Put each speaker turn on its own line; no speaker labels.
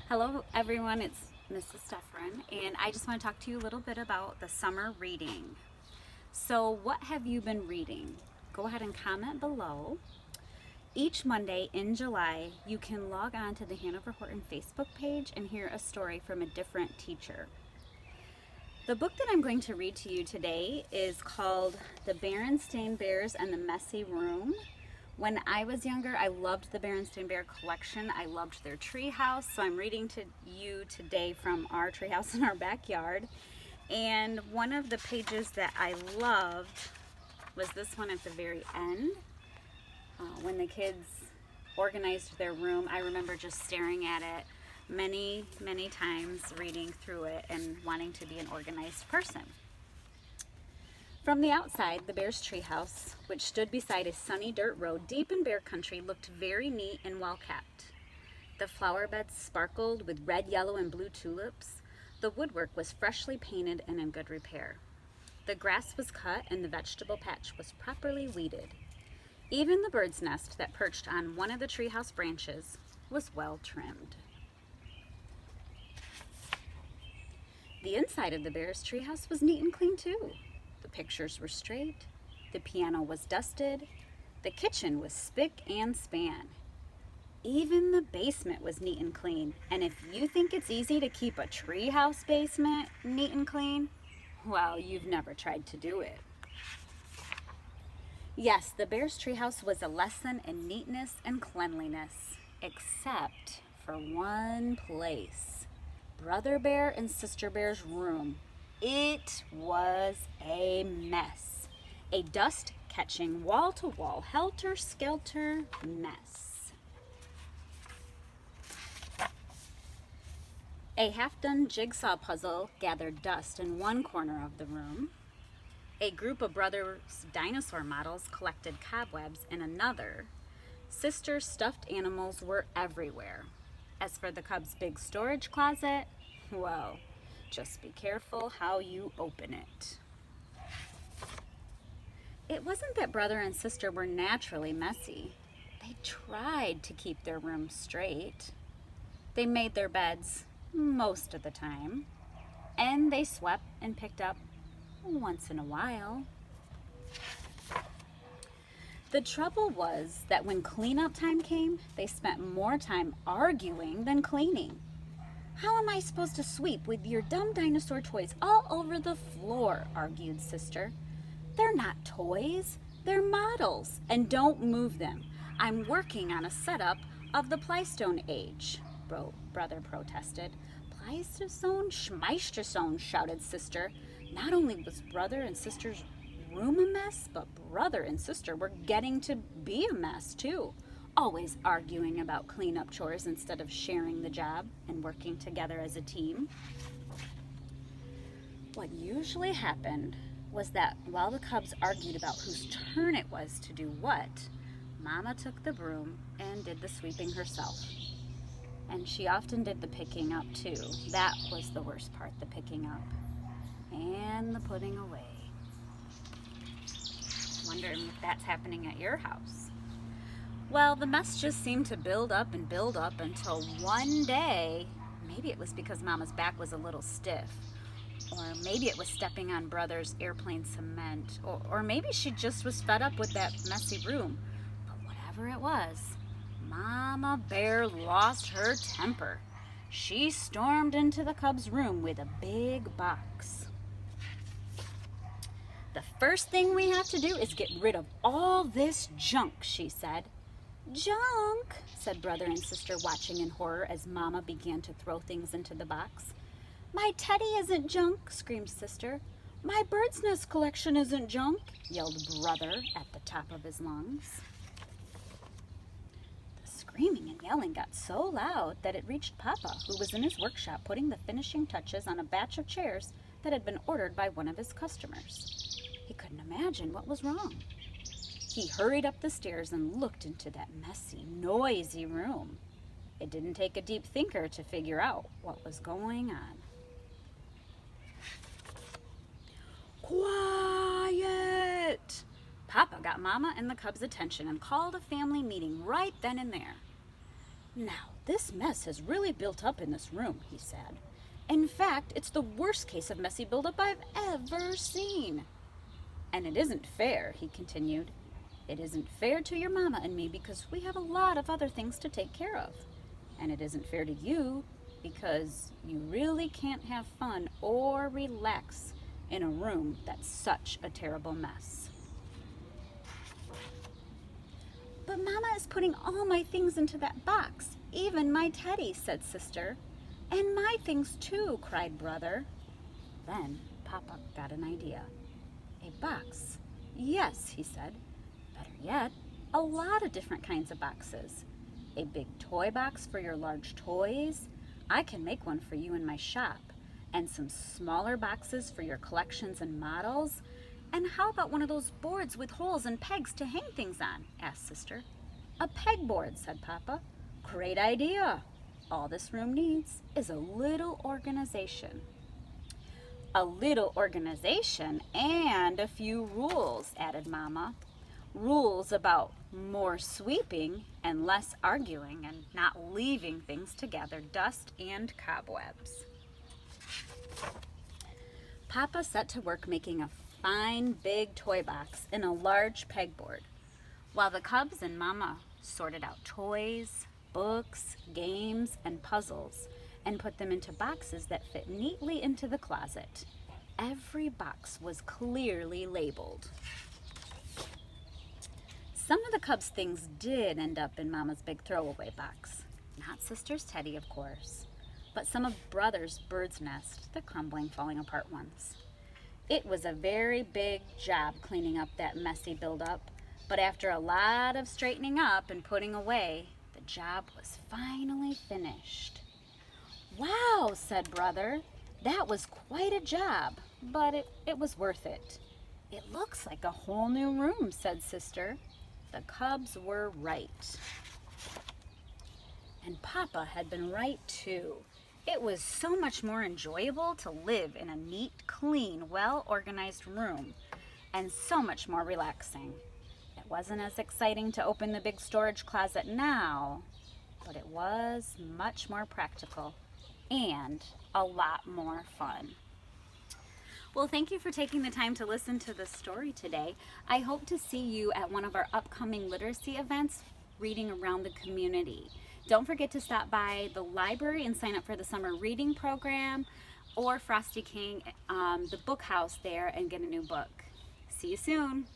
Hello everyone, it's Mrs. Steffren, and I just want to talk to you a little bit about the summer reading. So what have you been reading? Go ahead and comment below. Each Monday in July, you can log on to the Hanover Horton Facebook page and hear a story from a different teacher. The book that I'm going to read to you today is called The Berenstain Bears and the Messy Room. When I was younger, I loved the Berenstain Bear collection. I loved their treehouse, so I'm reading to you today from our treehouse in our backyard. And one of the pages that I loved was this one at the very end. When the kids organized their room, I remember just staring at it many times, reading through it and wanting to be an organized person. From the outside, the Bears' treehouse, which stood beside a sunny dirt road deep in bear country, looked very neat and well kept. The flower beds sparkled with red, yellow, and blue tulips. The woodwork was freshly painted and in good repair. The grass was cut and the vegetable patch was properly weeded. Even the bird's nest that perched on one of the treehouse branches was well trimmed. The inside of the Bears' treehouse was neat and clean too. The pictures were straight, the piano was dusted, the kitchen was spick and span. Even the basement was neat and clean, and if you think it's easy to keep a treehouse basement neat and clean, well, you've never tried to do it. Yes, the Bears' treehouse was a lesson in neatness and cleanliness, except for one place, Brother Bear and Sister Bear's room. It was a mess. A dust-catching, wall-to-wall, helter-skelter mess. A half-done jigsaw puzzle gathered dust in one corner of the room. A group of brothers' dinosaur models collected cobwebs in another. Sister's stuffed animals were everywhere. As for the Cubs' big storage closet, well, just be careful how you open it. It wasn't that brother and sister were naturally messy. They tried to keep their rooms straight. They made their beds most of the time, and they swept and picked up once in a while. The trouble was that when cleanup time came, they spent more time arguing than cleaning. How am I supposed to sweep with your dumb dinosaur toys all over the floor? Argued Sister. They're not toys, they're models, and don't move them. I'm working on a setup of the Pleistocene age, Brother protested. Pleistocene, Schmeistocene, shouted Sister. Not only was Brother and Sister's room a mess, but Brother and Sister were getting to be a mess too. Always arguing about cleanup chores instead of sharing the job and working together as a team. What usually happened was that while the Cubs argued about whose turn it was to do what, Mama took the broom and did the sweeping herself. And she often did the picking up too. That was the worst part, the picking up and the putting away. Wondering if that's happening at your house. Well, the mess just seemed to build up until one day, maybe it was because Mama's back was a little stiff, or maybe it was stepping on Brother's airplane cement, or maybe she just was fed up with that messy room. But whatever it was, Mama Bear lost her temper. She stormed into the Cubs' room with a big box. The first thing we have to do is get rid of all this junk, she said. Junk, said Brother and Sister, watching in horror as Mama began to throw things into the box. My teddy isn't junk, screamed Sister. My bird's nest collection isn't junk, yelled Brother at the top of his lungs. The screaming and yelling got so loud that it reached Papa, who was in his workshop putting the finishing touches on a batch of chairs that had been ordered by one of his customers. He couldn't imagine what was wrong. He hurried up the stairs and looked into that messy, noisy room. It didn't take a deep thinker to figure out what was going on. Quiet! Papa got Mama and the Cubs' attention and called a family meeting right then and there. Now, "This mess has really built up in this room," he said. "In fact, it's the worst case of messy buildup I've ever seen." "And it isn't fair," he continued. "It isn't fair to your mama and me because we have a lot of other things to take care of. And it isn't fair to you because you really can't have fun or relax in a room that's such a terrible mess." "But Mama is putting all my things into that box, even my teddy," said Sister. "And my things too," cried Brother. Then Papa got an idea. "A box? Yes," he said. "Better yet, a lot of different kinds of boxes. A big toy box for your large toys. I can make one for you in my shop. And some smaller boxes for your collections and models. And how about one of those boards with holes and pegs to hang things on?" asked Sister. "A pegboard," said Papa. "Great idea. All this room needs is a little organization." "A little organization and a few rules," added Mama. "Rules about more sweeping and less arguing and not leaving things to gather dust and cobwebs." Papa set to work making a fine big toy box in a large pegboard, while the cubs and Mama sorted out toys, books, games, and puzzles, and put them into boxes that fit neatly into the closet. Every box was clearly labeled. Some of the cubs' things did end up in Mama's big throwaway box. Not Sister's teddy, of course, but some of Brother's bird's nest, the crumbling, falling apart ones. It was a very big job cleaning up that messy buildup, but after a lot of straightening up and putting away, the job was finally finished. "Wow," said Brother, "that was quite a job, but it was worth it." "It looks like a whole new room," said Sister. The cubs were right. And Papa had been right too. It was so much more enjoyable to live in a neat, clean, well-organized room, and so much more relaxing. It wasn't as exciting to open the big storage closet now, but it was much more practical and a lot more fun. Well, thank you for taking the time to listen to this story today. I hope to see you at one of our upcoming literacy events, reading around the community. Don't forget to stop by the library and sign up for the summer reading program, or Frosty King, the book house there, and get a new book. See you soon.